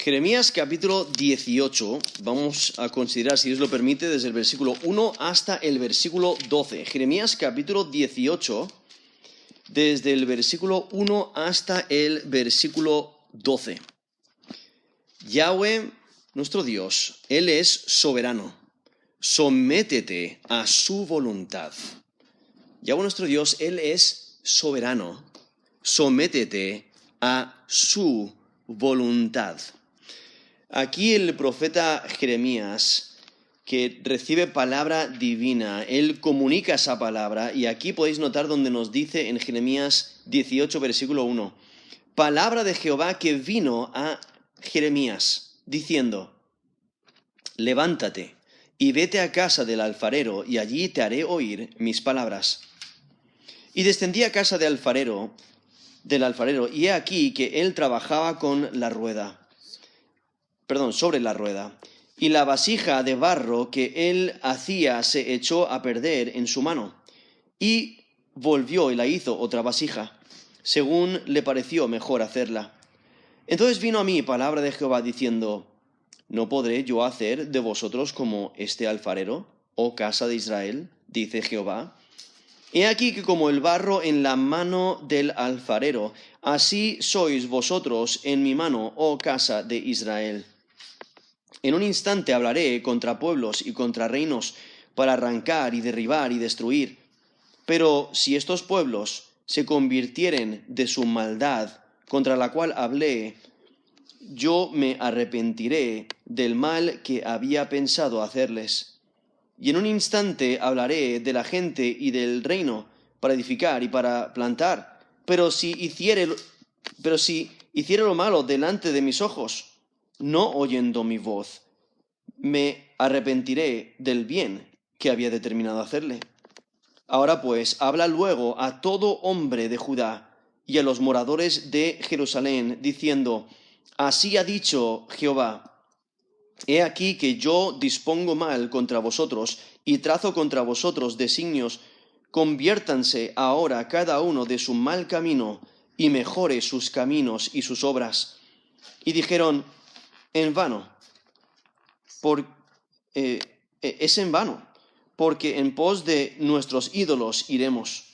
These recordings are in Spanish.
Jeremías capítulo 18, vamos a considerar, si Dios lo permite, desde el versículo 1 hasta el versículo 12. Jeremías capítulo 18, desde el versículo 1 hasta el versículo 12. Yahweh, nuestro Dios, Él es soberano. Sométete a su voluntad. Yahweh, nuestro Dios, Él es soberano. Sométete a su voluntad. Aquí el profeta Jeremías, que recibe palabra divina, él comunica esa palabra, y aquí podéis notar donde nos dice en Jeremías 18, versículo 1, palabra de Jehová que vino a Jeremías, diciendo, levántate y vete a casa del alfarero, y allí te haré oír mis palabras. Y descendí a casa del alfarero, y he aquí que él trabajaba sobre la rueda, y la vasija de barro que él hacía se echó a perder en su mano, y volvió y la hizo otra vasija, según le pareció mejor hacerla. Entonces vino a mí palabra de Jehová diciendo, ¿no podré yo hacer de vosotros como este alfarero, oh casa de Israel? Dice Jehová. He aquí que como el barro en la mano del alfarero, así sois vosotros en mi mano, oh casa de Israel. En un instante hablaré contra pueblos y contra reinos para arrancar y derribar y destruir. Pero si estos pueblos se convirtieren de su maldad contra la cual hablé, yo me arrepentiré del mal que había pensado hacerles. Y en un instante hablaré de la gente y del reino para edificar y para plantar. Pero si hiciere lo malo delante de mis ojos, no oyendo mi voz, me arrepentiré del bien que había determinado hacerle. Ahora pues, habla luego a todo hombre de Judá y a los moradores de Jerusalén, diciendo, así ha dicho Jehová, he aquí que yo dispongo mal contra vosotros y trazo contra vosotros designios, conviértanse ahora cada uno de su mal camino y mejore sus caminos y sus obras. Y dijeron, en vano, es en vano, porque en pos de nuestros ídolos iremos,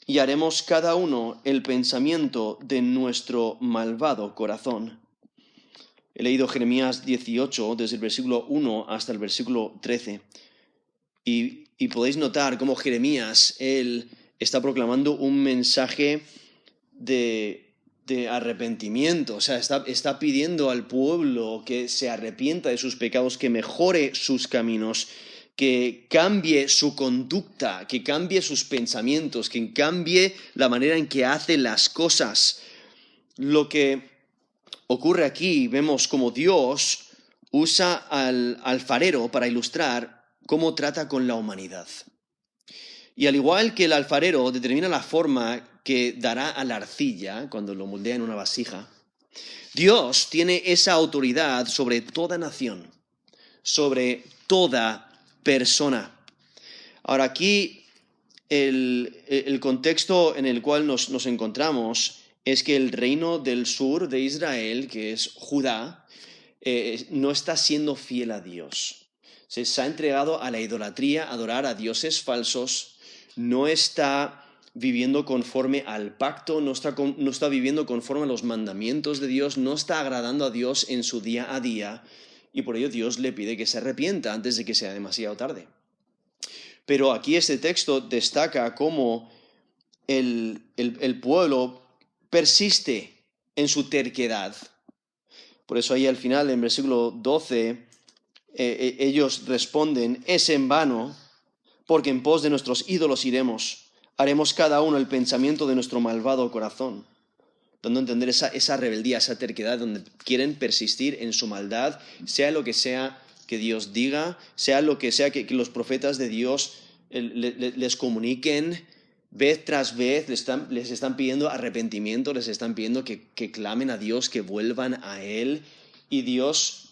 y haremos cada uno el pensamiento de nuestro malvado corazón. He leído Jeremías 18, desde el versículo 1 hasta el versículo 13, y podéis notar cómo Jeremías, él está proclamando un mensaje de arrepentimiento, o sea, está pidiendo al pueblo que se arrepienta de sus pecados, que mejore sus caminos, que cambie su conducta, que cambie sus pensamientos, que cambie la manera en que hace las cosas. Lo que ocurre aquí, vemos como Dios usa al alfarero para ilustrar cómo trata con la humanidad. Y al igual que el alfarero determina la forma que dará a la arcilla cuando lo moldea en una vasija, Dios tiene esa autoridad sobre toda nación, sobre toda persona. Ahora aquí el contexto en el cual nos encontramos es que el reino del sur de Israel, que es Judá, no está siendo fiel a Dios. Se ha entregado a la idolatría, a adorar a dioses falsos, no está viviendo conforme al pacto, no está viviendo conforme a los mandamientos de Dios, no está agradando a Dios en su día a día, y por ello Dios le pide que se arrepienta antes de que sea demasiado tarde. Pero aquí este texto destaca cómo el pueblo persiste en su terquedad. Por eso ahí al final, en versículo 12, ellos responden, es en vano, porque en pos de nuestros ídolos iremos, haremos cada uno el pensamiento de nuestro malvado corazón, dando a entender esa rebeldía, esa terquedad, donde quieren persistir en su maldad, sea lo que sea que Dios diga, sea lo que sea que los profetas de Dios les comuniquen, vez tras vez les están pidiendo arrepentimiento, les están pidiendo que clamen a Dios, que vuelvan a Él, y Dios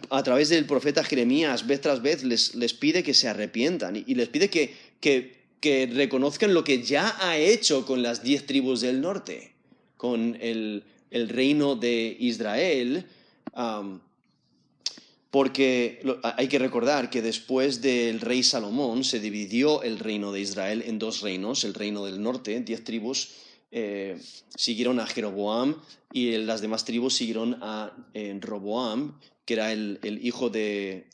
a través del profeta Jeremías, vez tras vez, les pide que se arrepientan y les pide que reconozcan lo que ya ha hecho con las 10 tribus del norte, con el el reino de Israel, porque hay que recordar que después del rey Salomón se dividió el reino de Israel en dos reinos. El reino del norte, 10 tribus, siguieron a Jeroboam, y las demás tribus siguieron a Roboam, que era el hijo de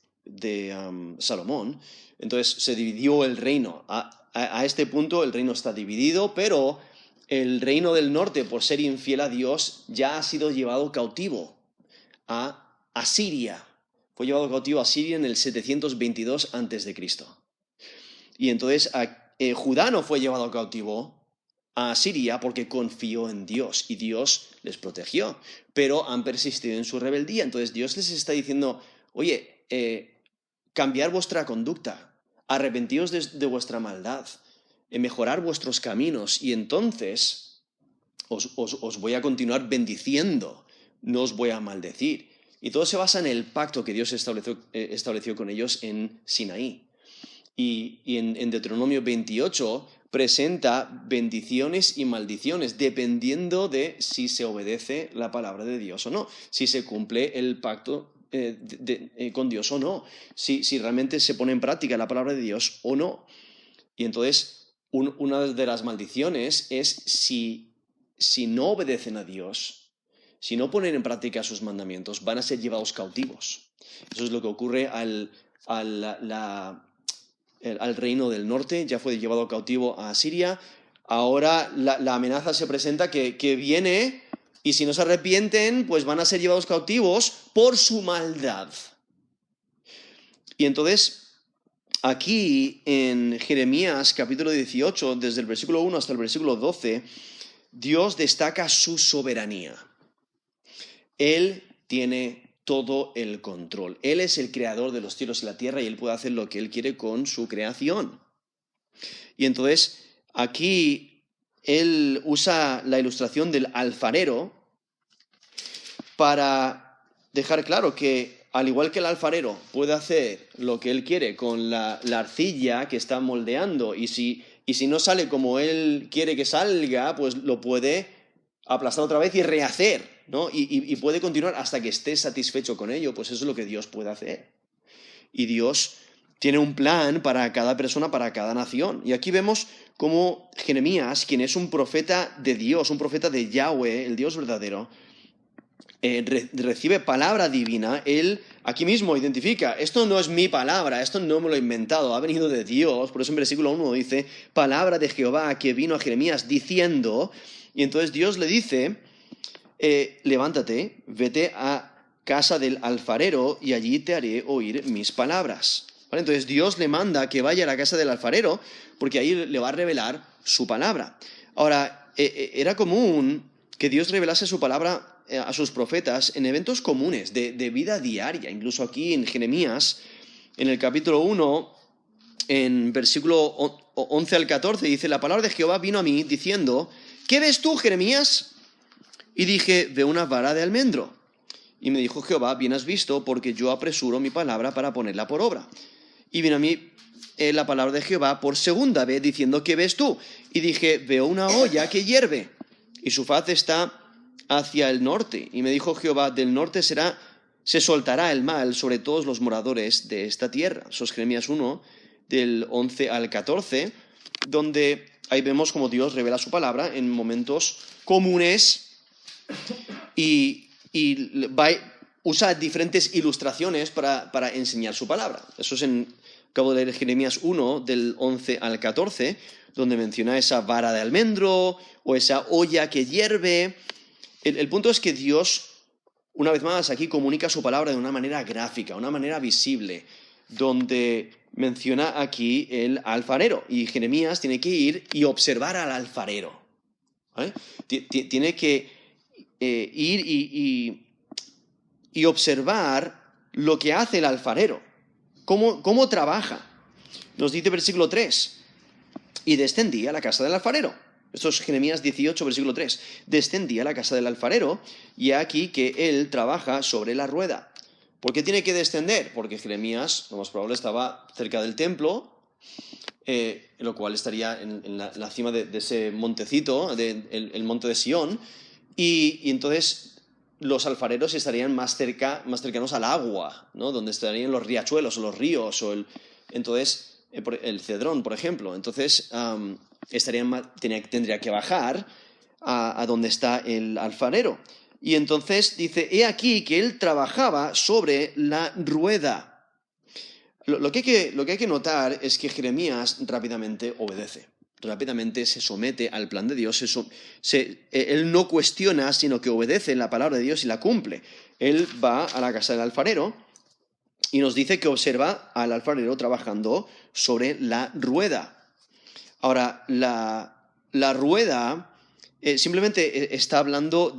Salomón. Entonces se dividió el reino. A este punto el reino está dividido, pero el reino del norte, por ser infiel a Dios, ya ha sido llevado cautivo a Asiria. Fue llevado cautivo a Siria en el 722 a.C. Y entonces Judá no fue llevado cautivo a Siria porque confió en Dios y Dios les protegió, pero han persistido en su rebeldía. Entonces Dios les está diciendo, oye, cambiar vuestra conducta, arrepentíos de vuestra maldad, mejorar vuestros caminos, y entonces os voy a continuar bendiciendo, no os voy a maldecir. Y todo se basa en el pacto que Dios estableció con ellos en Sinaí. Y en Deuteronomio 28 presenta bendiciones y maldiciones dependiendo de si se obedece la palabra de Dios o no, si se cumple el pacto con Dios o no, si realmente se pone en práctica la palabra de Dios o no. Y entonces una de las maldiciones es si no obedecen a Dios, si no ponen en práctica sus mandamientos, van a ser llevados cautivos. Eso es lo que ocurre al reino del norte. Ya fue llevado cautivo a Siria. Ahora la amenaza se presenta que viene, y si no se arrepienten, pues van a ser llevados cautivos por su maldad. Y entonces, aquí en Jeremías capítulo 18, desde el versículo 1 hasta el versículo 12, Dios destaca su soberanía. Él tiene todo el control. Él es el creador de los cielos y la tierra, y Él puede hacer lo que Él quiere con su creación. Y entonces, aquí Él usa la ilustración del alfarero para dejar claro que, al igual que el alfarero puede hacer lo que Él quiere con la arcilla que está moldeando, y si no sale como Él quiere que salga, pues lo puede aplastar otra vez y rehacer, ¿no? Y puede continuar hasta que esté satisfecho con ello. Pues eso es lo que Dios puede hacer. Y Dios tiene un plan para cada persona, para cada nación. Y aquí vemos cómo Jeremías, quien es un profeta de Dios, un profeta de Yahweh, el Dios verdadero, recibe palabra divina. Él aquí mismo identifica, esto no es mi palabra, esto no me lo he inventado, ha venido de Dios. Por eso en versículo 1 dice, palabra de Jehová que vino a Jeremías diciendo. Y entonces Dios le dice, levántate, vete a casa del alfarero y allí te haré oír mis palabras. ¿Vale? Entonces Dios le manda que vaya a la casa del alfarero porque ahí le va a revelar su palabra. Ahora, era común que Dios revelase su palabra a sus profetas en eventos comunes de vida diaria. Incluso aquí en Jeremías, en el capítulo 1, en versículo 11 al 14, dice, la palabra de Jehová vino a mí diciendo, ¿qué ves tú, Jeremías? Y dije, veo una vara de almendro. Y me dijo Jehová, bien has visto, porque yo apresuro mi palabra para ponerla por obra. Y vino a mí la palabra de Jehová por segunda vez, diciendo, ¿qué ves tú? Y dije, veo una olla que hierve, y su faz está hacia el norte. Y me dijo Jehová, del norte se soltará el mal sobre todos los moradores de esta tierra. Eso es Jeremías 1, del 11 al 14, donde ahí vemos cómo Dios revela su palabra en momentos comunes y usa diferentes ilustraciones para enseñar su palabra. Eso es acabo de leer Jeremías 1, del 11 al 14, donde menciona esa vara de almendro o esa olla que hierve. El punto es que Dios, una vez más, aquí comunica su palabra de una manera gráfica, una manera visible, donde menciona aquí el alfarero. Y Jeremías tiene que ir y observar al alfarero. ¿Vale? Tiene que ir y observar lo que hace el alfarero, cómo trabaja. Nos dice versículo 3, y descendí a la casa del alfarero. Esto es Jeremías 18, versículo 3. Descendí a la casa del alfarero, y aquí que él trabaja sobre la rueda. ¿Por qué tiene que descender? Porque Jeremías, lo más probable, estaba cerca del templo, lo cual estaría en la cima de ese montecito, el monte de Sión, Y entonces los alfareros estarían más cercanos al agua, ¿no? Donde estarían los riachuelos o los ríos, entonces el Cedrón, por ejemplo. Entonces tendría que bajar a donde está el alfarero. Y entonces dice, he aquí que él trabajaba sobre la rueda. Lo que hay que notar es que Jeremías rápidamente obedece. Rápidamente se somete al plan de Dios. Él no cuestiona, sino que obedece la palabra de Dios y la cumple. Él va a la casa del alfarero y nos dice que observa al alfarero trabajando sobre la rueda. Ahora, la rueda simplemente está hablando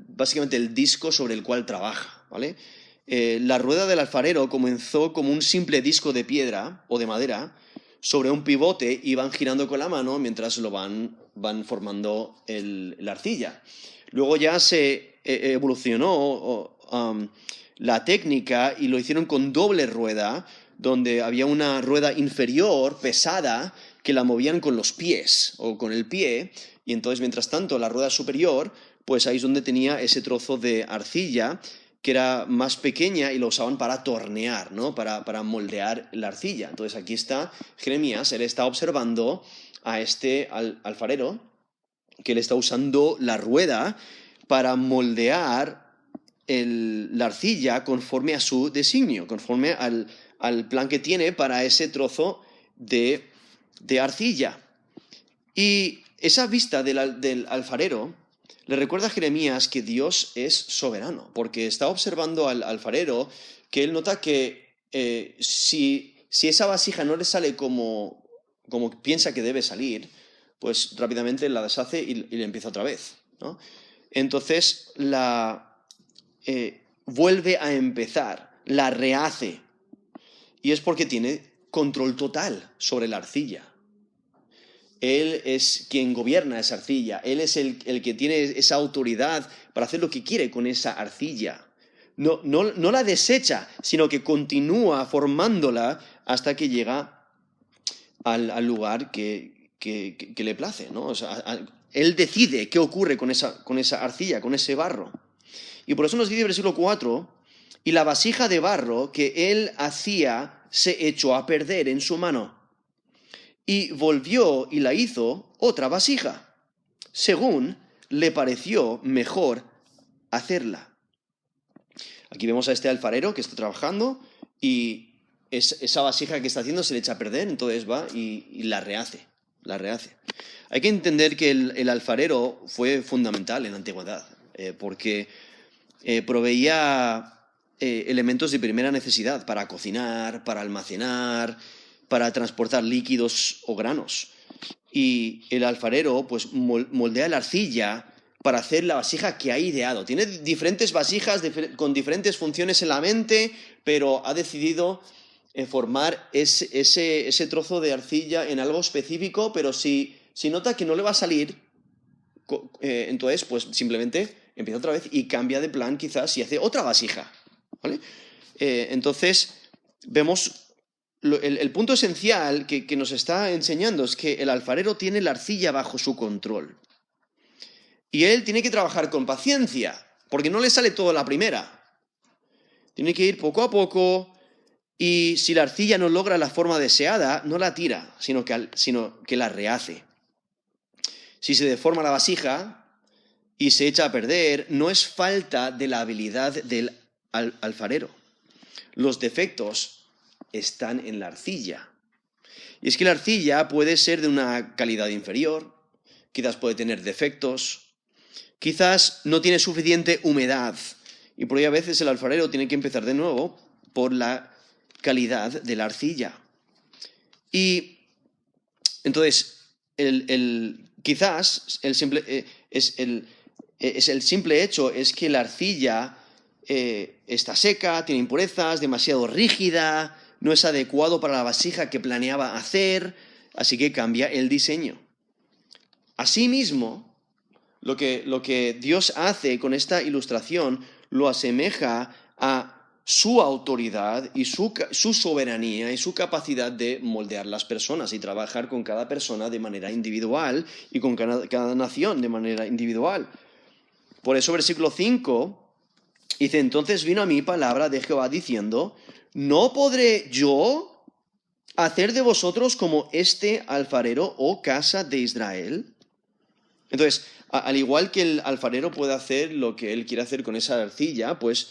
básicamente del disco sobre el cual trabaja, ¿vale? La rueda del alfarero comenzó como un simple disco de piedra o de madera sobre un pivote y van girando con la mano mientras lo van formando la arcilla. Luego ya se evolucionó la técnica y lo hicieron con doble rueda, donde había una rueda inferior pesada que la movían con los pies o con el pie, y entonces mientras tanto la rueda superior, pues ahí es donde tenía ese trozo de arcilla que era más pequeña y lo usaban para tornear, ¿no? Para moldear la arcilla. Entonces aquí está Jeremías, él está observando a este alfarero, que él está usando la rueda para moldear la arcilla conforme a su designio, conforme al plan que tiene para ese trozo de arcilla. Y esa vista del alfarero le recuerda a Jeremías que Dios es soberano, porque está observando al alfarero, que él nota que si esa vasija no le sale como piensa que debe salir, pues rápidamente la deshace y le empieza otra vez, ¿no? Entonces vuelve a empezar, la rehace, y es porque tiene control total sobre la arcilla. Él es quien gobierna esa arcilla. Él es el que tiene esa autoridad para hacer lo que quiere con esa arcilla. No la desecha, sino que continúa formándola hasta que llega al lugar que le place, ¿no? O sea, él decide qué ocurre con esa arcilla, con ese barro. Y por eso nos dice el versículo 4, y la vasija de barro que él hacía se echó a perder en su mano. Y volvió y la hizo otra vasija, según le pareció mejor hacerla. Aquí vemos a este alfarero que está trabajando y esa vasija que está haciendo se le echa a perder, entonces va y la rehace. Hay que entender que el alfarero fue fundamental en la antigüedad, porque proveía elementos de primera necesidad para cocinar, para almacenar, para transportar líquidos o granos. Y el alfarero pues moldea la arcilla para hacer la vasija que ha ideado. Tiene diferentes vasijas con diferentes funciones en la mente, pero ha decidido formar ese trozo de arcilla en algo específico, pero si nota que no le va a salir, entonces pues simplemente empieza otra vez y cambia de plan quizás y hace otra vasija, ¿vale? Entonces vemos el punto esencial que nos está enseñando es que el alfarero tiene la arcilla bajo su control. Y él tiene que trabajar con paciencia, porque no le sale todo a la primera. Tiene que ir poco a poco, y si la arcilla no logra la forma deseada, no la tira, sino que la rehace. Si se deforma la vasija y se echa a perder, no es falta de la habilidad del alfarero. Los defectos están en la arcilla. Y es que la arcilla puede ser de una calidad inferior, quizás puede tener defectos, quizás no tiene suficiente humedad, y por ello a veces el alfarero tiene que empezar de nuevo por la calidad de la arcilla. Y entonces, quizás el simple hecho es que la arcilla está seca, tiene impurezas, demasiado rígida, no es adecuado para la vasija que planeaba hacer, así que cambia el diseño. Asimismo, lo que Dios hace con esta ilustración lo asemeja a su autoridad y su soberanía y su capacidad de moldear las personas y trabajar con cada persona de manera individual y con cada nación de manera individual. Por eso versículo 5 dice, entonces vino a mí palabra de Jehová diciendo, ¿no podré yo hacer de vosotros como este alfarero, oh casa de Israel? Entonces, al igual que el alfarero puede hacer lo que él quiere hacer con esa arcilla, pues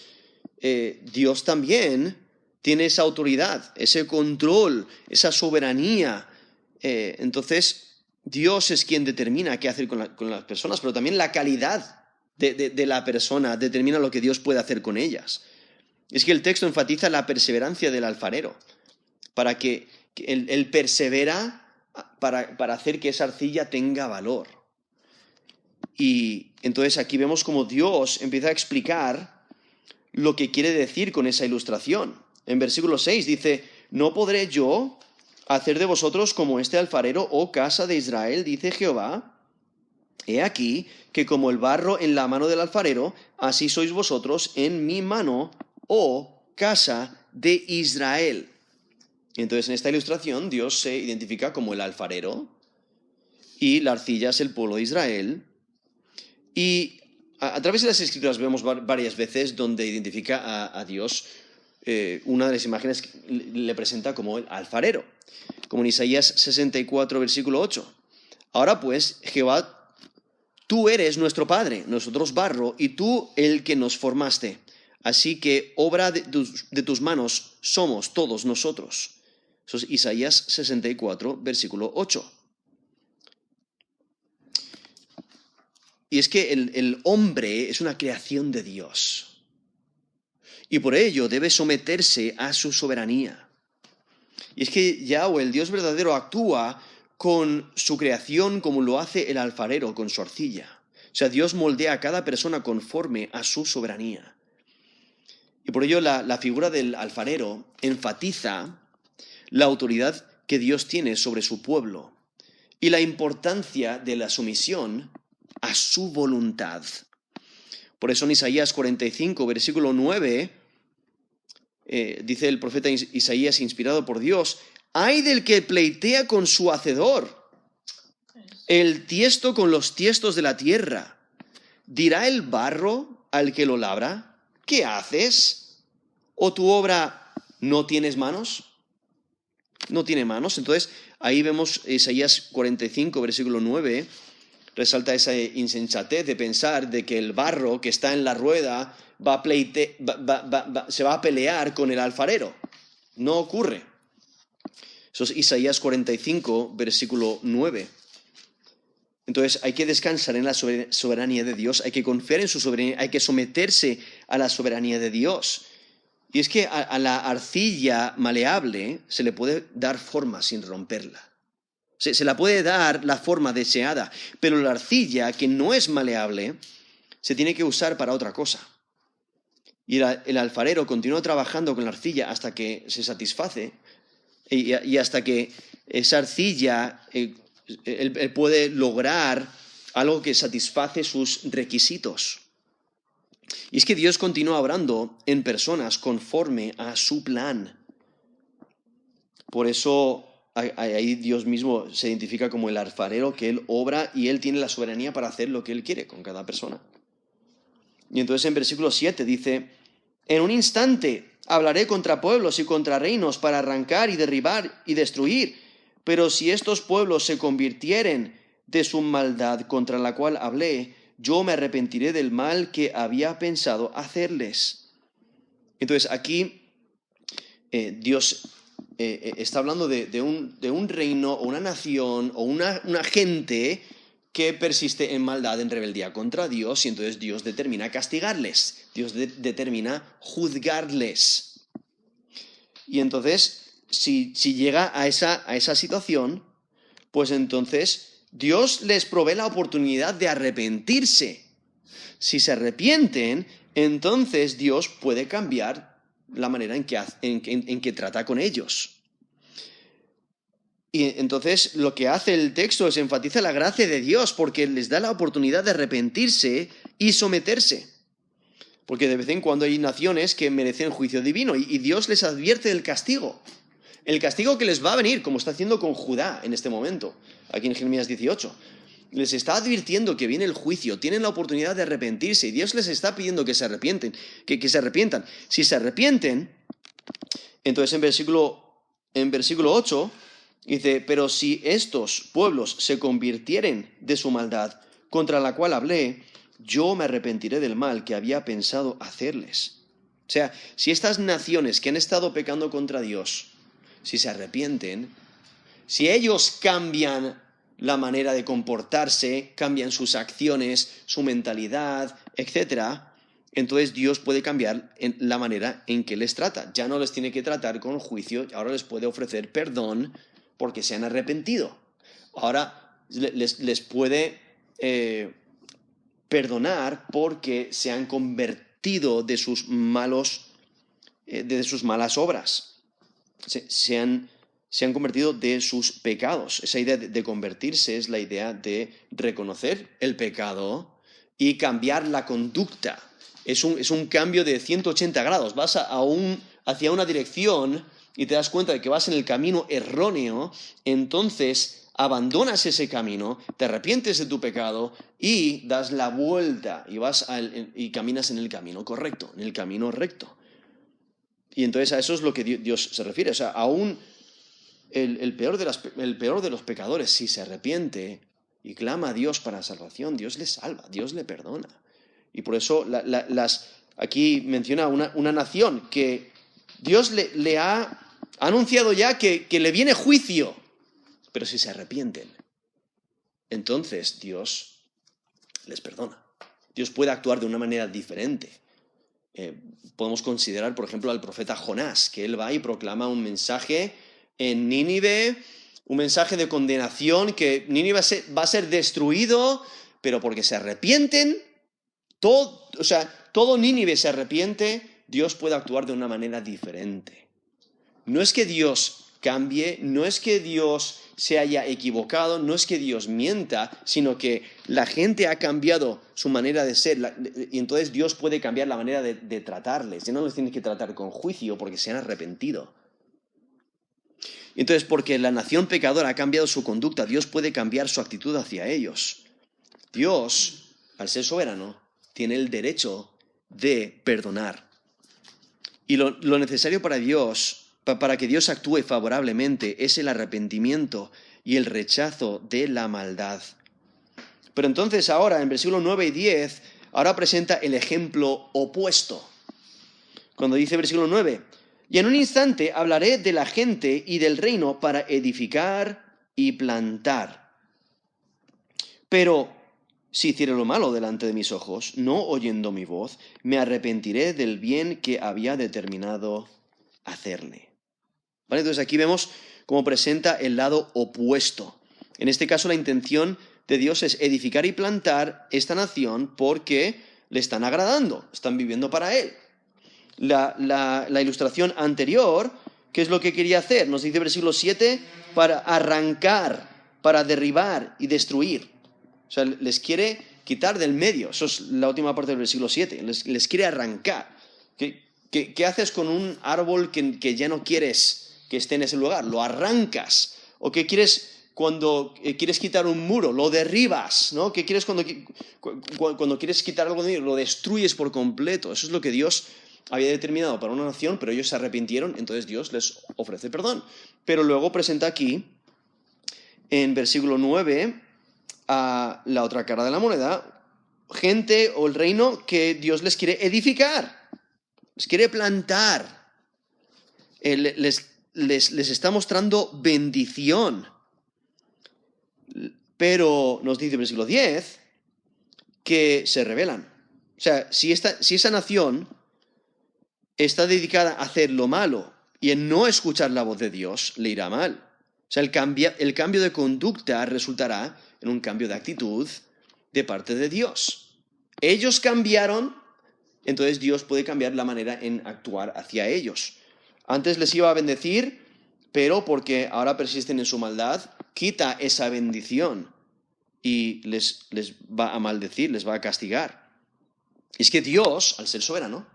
Dios también tiene esa autoridad, ese control, esa soberanía. Entonces, Dios es quien determina qué hacer con las personas, pero también la calidad de la persona determina lo que Dios puede hacer con ellas. Es que el texto enfatiza la perseverancia del alfarero, para que él persevera para hacer que esa arcilla tenga valor. Y entonces aquí vemos como Dios empieza a explicar lo que quiere decir con esa ilustración. En versículo 6 dice, ¿no podré yo hacer de vosotros como este alfarero, oh casa de Israel? Dice Jehová, he aquí que como el barro en la mano del alfarero, así sois vosotros en mi mano, oh casa de Israel. Entonces en esta ilustración Dios se identifica como el alfarero y la arcilla es el pueblo de Israel. Y a través de las Escrituras vemos varias veces donde identifica a Dios. Una de las imágenes le presenta como el alfarero, como en Isaías 64, versículo 8. Ahora pues, Jehová, tú eres nuestro Padre, nosotros barro, y tú el que nos formaste. Así que obra de tus manos somos todos nosotros. Eso es Isaías 64, versículo 8. Y es que el hombre es una creación de Dios. Y por ello debe someterse a su soberanía. Y es que Yahweh, el Dios verdadero, actúa con su creación como lo hace el alfarero con su arcilla. O sea, Dios moldea a cada persona conforme a su soberanía. Y por ello la figura del alfarero enfatiza la autoridad que Dios tiene sobre su pueblo y la importancia de la sumisión a su voluntad. Por eso en Isaías 45, versículo 9, dice el profeta Isaías, inspirado por Dios, ¡ay del que pleitea con su hacedor, el tiesto con los tiestos de la tierra! ¿Dirá el barro al que lo labra, ¿qué haces? ¿O tu obra no tienes manos? No tiene manos. Entonces ahí vemos Isaías 45, versículo 9, resalta esa insensatez de pensar de que el barro que está en la rueda se va a pelear con el alfarero. No ocurre. Eso es Isaías 45, versículo 9. Entonces hay que descansar en la soberanía de Dios, hay que confiar en su soberanía, hay que someterse a la soberanía de Dios. Y es que a la arcilla maleable se le puede dar forma sin romperla. Se la puede dar la forma deseada, pero la arcilla, que no es maleable, se tiene que usar para otra cosa. Y el alfarero continúa trabajando con la arcilla hasta que se satisface y hasta que esa arcilla, él puede lograr algo que satisface sus requisitos. Y es que Dios continúa obrando en personas conforme a su plan. Por eso ahí Dios mismo se identifica como el alfarero, que Él obra y Él tiene la soberanía para hacer lo que Él quiere con cada persona. Y entonces en versículo 7 dice, en un instante hablaré contra pueblos y contra reinos para arrancar y derribar y destruir. Pero si estos pueblos se convirtieren de su maldad contra la cual hablé, yo me arrepentiré del mal que había pensado hacerles. Entonces aquí Dios está hablando de un reino o una nación o una gente que persiste en maldad, en rebeldía contra Dios, y entonces Dios determina castigarles, Dios determina juzgarles. Y entonces, si llega a esa situación, pues entonces Dios les provee la oportunidad de arrepentirse. Si se arrepienten, entonces Dios puede cambiar la manera en que trata con ellos. Y entonces lo que hace el texto es enfatiza la gracia de Dios porque les da la oportunidad de arrepentirse y someterse. Porque de vez en cuando hay naciones que merecen juicio divino y Dios les advierte del castigo. El castigo que les va a venir, como está haciendo con Judá en este momento, aquí en Jeremías 18. les está advirtiendo que viene el juicio, tienen la oportunidad de arrepentirse y Dios les está pidiendo que se arrepientan. Si se arrepienten, entonces en versículo 8 dice, pero si estos pueblos se convirtieren de su maldad contra la cual hablé, yo me arrepentiré del mal que había pensado hacerles. O sea, si estas naciones que han estado pecando contra Dios, si se arrepienten, si ellos cambian la manera de comportarse, cambian sus acciones, su mentalidad, etc., entonces Dios puede cambiar la manera en que les trata. Ya no les tiene que tratar con juicio, ahora les puede ofrecer perdón porque se han arrepentido. Ahora les puede perdonar porque se han convertido de sus malas obras. Se han convertido de sus pecados. Esa idea de convertirse es la idea de reconocer el pecado y cambiar la conducta. Es un cambio de 180 grados. Vas hacia una dirección y te das cuenta de que vas en el camino erróneo, entonces abandonas ese camino, te arrepientes de tu pecado y das la vuelta y caminas en el camino correcto, en el camino recto. Y entonces a eso es lo que Dios se refiere. O sea, aún el peor de los pecadores, si se arrepiente y clama a Dios para salvación, Dios le salva, Dios le perdona. Y por eso aquí menciona una nación que Dios le ha anunciado ya que le viene juicio, pero si se arrepienten, entonces Dios les perdona. Dios puede actuar de una manera diferente. Podemos considerar, por ejemplo, al profeta Jonás, que él va y proclama un mensaje en Nínive, un mensaje de condenación, que Nínive va a ser destruido, pero porque se arrepienten, todo Nínive se arrepiente, Dios puede actuar de una manera diferente. No es que Dios cambie, no es que Dios se haya equivocado, no es que Dios mienta, sino que la gente ha cambiado su manera de ser, y entonces Dios puede cambiar la manera de tratarles. Ya no les tiene que tratar con juicio porque se han arrepentido. Entonces, porque la nación pecadora ha cambiado su conducta, Dios puede cambiar su actitud hacia ellos. Dios, al ser soberano, tiene el derecho de perdonar. Y lo necesario para que Dios actúe favorablemente, es el arrepentimiento y el rechazo de la maldad. Pero entonces ahora, en versículos 9 y 10, ahora presenta el ejemplo opuesto. Cuando dice versículo 9, y en un instante hablaré de la gente y del reino para edificar y plantar. Pero si hiciere lo malo delante de mis ojos, no oyendo mi voz, me arrepentiré del bien que había determinado hacerle. ¿Vale? Entonces aquí vemos cómo presenta el lado opuesto. En este caso la intención de Dios es edificar y plantar esta nación porque le están agradando, están viviendo para Él. La ilustración anterior, ¿qué es lo que quería hacer? Nos dice versículo 7, para arrancar, para derribar y destruir. O sea, les quiere quitar del medio. Eso es la última parte del versículo 7. Les quiere arrancar. ¿Qué haces con un árbol que ya no quieres que esté en ese lugar? Lo arrancas. ¿O qué quieres cuando quieres quitar un muro? Lo derribas, ¿no? ¿Qué quieres cuando quieres quitar algo de ello? Lo destruyes por completo. Eso es lo que Dios había determinado para una nación, pero ellos se arrepintieron, entonces Dios les ofrece perdón. Pero luego presenta aquí, en versículo 9, a la otra cara de la moneda, gente o el reino que Dios les quiere edificar, les quiere plantar, les está mostrando bendición. Pero nos dice el versículo 10 que se rebelan. O sea, si esa nación está dedicada a hacer lo malo y en no escuchar la voz de Dios, le irá mal. O sea, el cambio de conducta resultará en un cambio de actitud de parte de Dios. Ellos cambiaron, entonces Dios puede cambiar la manera en actuar hacia ellos. Antes les iba a bendecir, pero porque ahora persisten en su maldad, quita esa bendición y les va a maldecir, les va a castigar. Es que Dios, al ser soberano,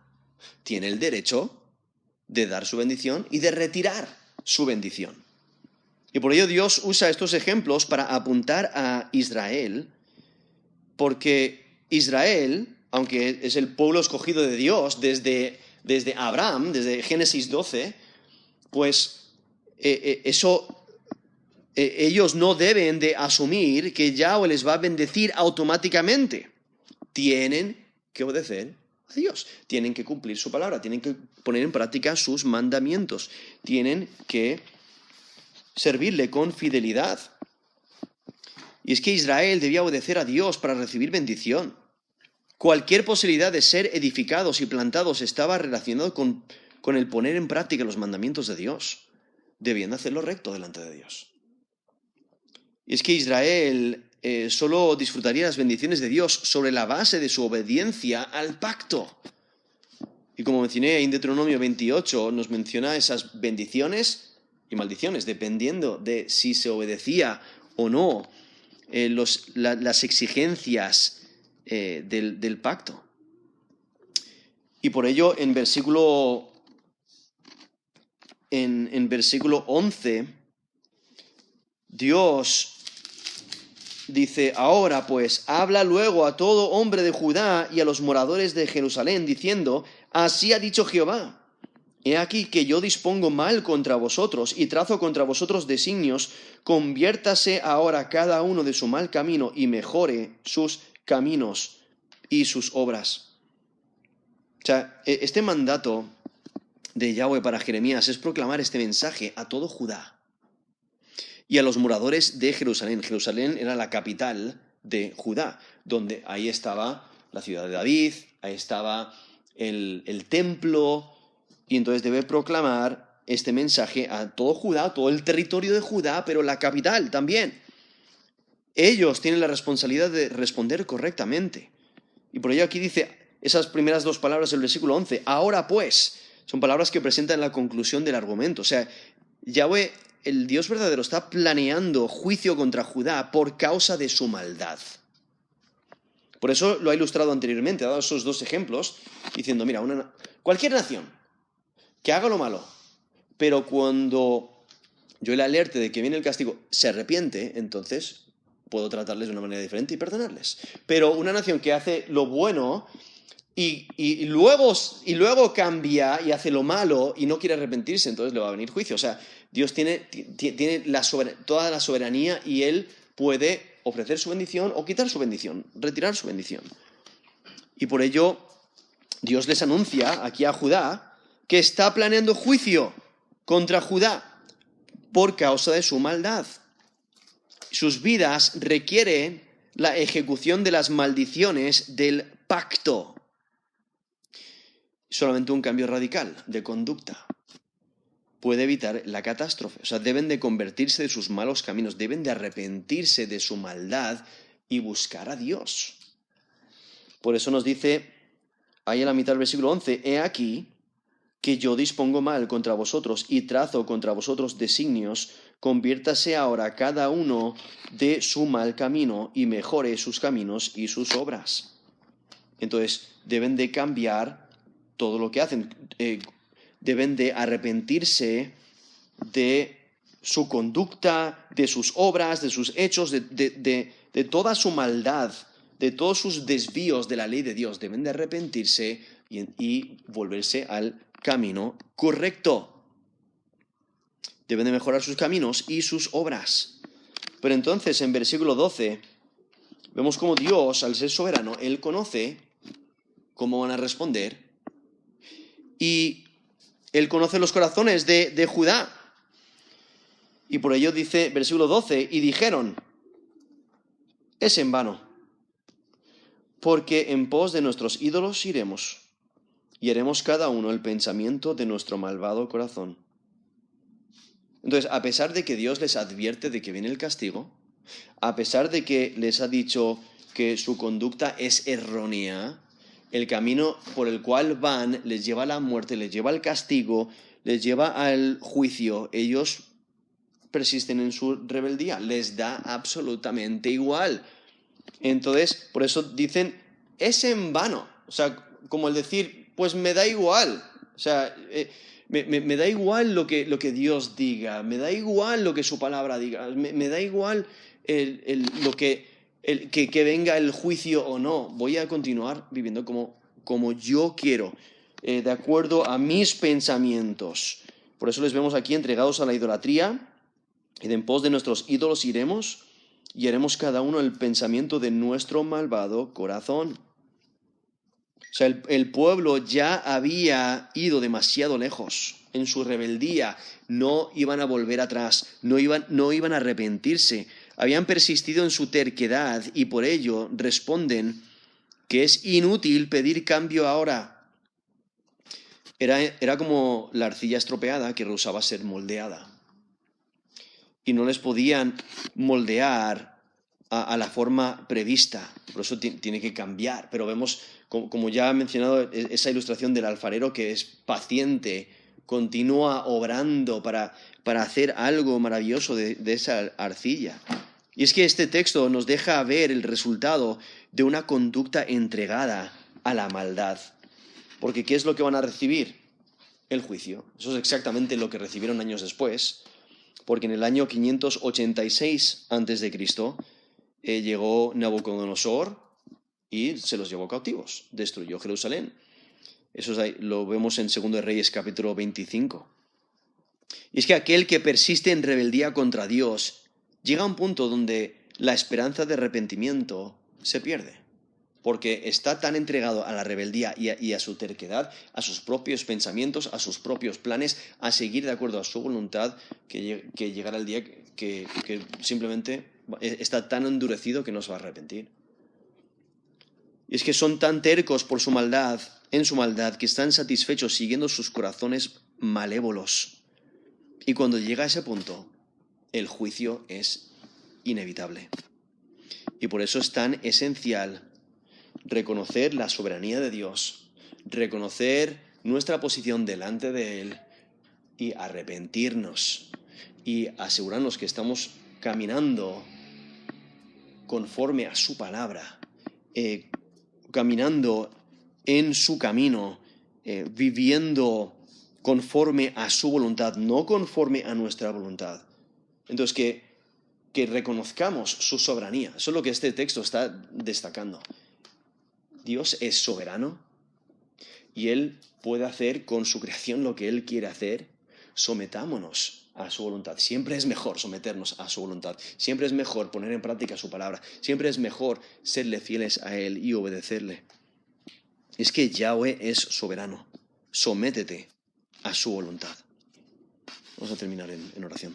tiene el derecho de dar su bendición y de retirar su bendición. Y por ello Dios usa estos ejemplos para apuntar a Israel, porque Israel, aunque es el pueblo escogido de Dios desde Abraham, desde Génesis 12, pues ellos no deben de asumir que Yahweh les va a bendecir automáticamente. Tienen que obedecer a Dios, tienen que cumplir su palabra, tienen que poner en práctica sus mandamientos, tienen que servirle con fidelidad. Y es que Israel debía obedecer a Dios para recibir bendición. Cualquier posibilidad de ser edificados y plantados estaba relacionado con el poner en práctica los mandamientos de Dios. Debían hacerlo recto delante de Dios. Y es que Israel solo disfrutaría las bendiciones de Dios sobre la base de su obediencia al pacto. Y como mencioné en Deuteronomio 28, nos menciona esas bendiciones y maldiciones, dependiendo de si se obedecía o no las exigencias del pacto. Y por ello en versículo 11, Dios dice: ahora pues, habla luego a todo hombre de Judá y a los moradores de Jerusalén, diciendo: así ha dicho Jehová, he aquí que yo dispongo mal contra vosotros y trazo contra vosotros designios, conviértase ahora cada uno de su mal camino y mejore sus caminos y sus obras. O sea, este mandato de Yahweh para Jeremías es proclamar este mensaje a todo Judá y a los moradores de Jerusalén. Jerusalén era la capital de Judá, donde ahí estaba la ciudad de David, ahí estaba el templo, y entonces debe proclamar este mensaje a todo Judá, todo el territorio de Judá, pero la capital también. Ellos tienen la responsabilidad de responder correctamente. Y por ello aquí dice esas primeras dos palabras del versículo 11, ahora pues, son palabras que presentan la conclusión del argumento. O sea, Yahweh, el Dios verdadero, está planeando juicio contra Judá por causa de su maldad. Por eso lo ha ilustrado anteriormente, ha dado esos dos ejemplos, diciendo: mira, cualquier nación que haga lo malo, pero cuando yo le alerte de que viene el castigo, se arrepiente, entonces puedo tratarles de una manera diferente y perdonarles. Pero una nación que hace lo bueno y luego cambia y hace lo malo y no quiere arrepentirse, entonces le va a venir juicio. O sea, Dios tiene toda la soberanía y Él puede ofrecer su bendición o quitar su bendición, retirar su bendición. Y por ello Dios les anuncia aquí a Judá que está planeando juicio contra Judá por causa de su maldad. Sus vidas requieren la ejecución de las maldiciones del pacto. Solamente un cambio radical de conducta puede evitar la catástrofe. O sea, deben de convertirse de sus malos caminos, deben de arrepentirse de su maldad y buscar a Dios. Por eso nos dice ahí en la mitad del versículo 11, he aquí que yo dispongo mal contra vosotros y trazo contra vosotros designios, conviértase ahora cada uno de su mal camino y mejore sus caminos y sus obras. Entonces, deben de cambiar todo lo que hacen, deben de arrepentirse de su conducta, de sus obras, de sus hechos, de toda su maldad, de todos sus desvíos de la ley de Dios. Deben de arrepentirse y volverse al camino correcto. Deben de mejorar sus caminos y sus obras. Pero entonces, en versículo 12, vemos cómo Dios, al ser soberano, Él conoce cómo van a responder. Y Él conoce los corazones de Judá. Y por ello dice, versículo 12, y dijeron: es en vano, porque en pos de nuestros ídolos iremos, y haremos cada uno el pensamiento de nuestro malvado corazón. Entonces, a pesar de que Dios les advierte de que viene el castigo, a pesar de que les ha dicho que su conducta es errónea, el camino por el cual van les lleva a la muerte, les lleva al castigo, les lleva al juicio, ellos persisten en su rebeldía, les da absolutamente igual. Entonces, por eso dicen, es en vano. O sea, como el decir, pues me da igual. O sea, Me da igual lo que Dios diga, me da igual lo que su palabra diga, me da igual que venga el juicio o no. Voy a continuar viviendo como yo quiero, de acuerdo a mis pensamientos. Por eso les vemos aquí entregados a la idolatría, y de en pos de nuestros ídolos iremos, y haremos cada uno el pensamiento de nuestro malvado corazón. O sea, el pueblo ya había ido demasiado lejos en su rebeldía. No iban a volver atrás, no iban a arrepentirse. Habían persistido en su terquedad y por ello responden que es inútil pedir cambio ahora. Era como la arcilla estropeada que rehusaba ser moldeada. Y no les podían moldear a la forma prevista. Por eso tiene que cambiar. Pero vemos, como ya he mencionado, esa ilustración del alfarero que es paciente, continúa obrando para hacer algo maravilloso de esa arcilla. Y es que este texto nos deja ver el resultado de una conducta entregada a la maldad. Porque ¿qué es lo que van a recibir? El juicio. Eso es exactamente lo que recibieron años después. Porque en el año 586 a.C. Llegó Nabucodonosor y se los llevó cautivos, destruyó Jerusalén. Eso lo vemos en 2 Reyes capítulo 25. Y es que aquel que persiste en rebeldía contra Dios llega a un punto donde la esperanza de arrepentimiento se pierde, porque está tan entregado a la rebeldía y a su terquedad, a sus propios pensamientos, a sus propios planes, a seguir de acuerdo a su voluntad, que llegará el día que simplemente está tan endurecido que no se va a arrepentir. Y es que son tan tercos por su maldad, en su maldad, que están satisfechos siguiendo sus corazones malévolos. Y cuando llega a ese punto, el juicio es inevitable. Y por eso es tan esencial reconocer la soberanía de Dios, reconocer nuestra posición delante de Él y arrepentirnos y asegurarnos que estamos caminando conforme a su palabra, caminando en su camino, viviendo conforme a su voluntad, no conforme a nuestra voluntad. Entonces, que reconozcamos su soberanía. Eso es lo que este texto está destacando. Dios es soberano y Él puede hacer con su creación lo que Él quiere hacer. Sometámonos a su voluntad. Siempre es mejor someternos a su voluntad. Siempre es mejor poner en práctica su palabra. Siempre es mejor serle fieles a Él y obedecerle. Es que Yahweh es soberano. Sométete a su voluntad. Vamos a terminar en oración.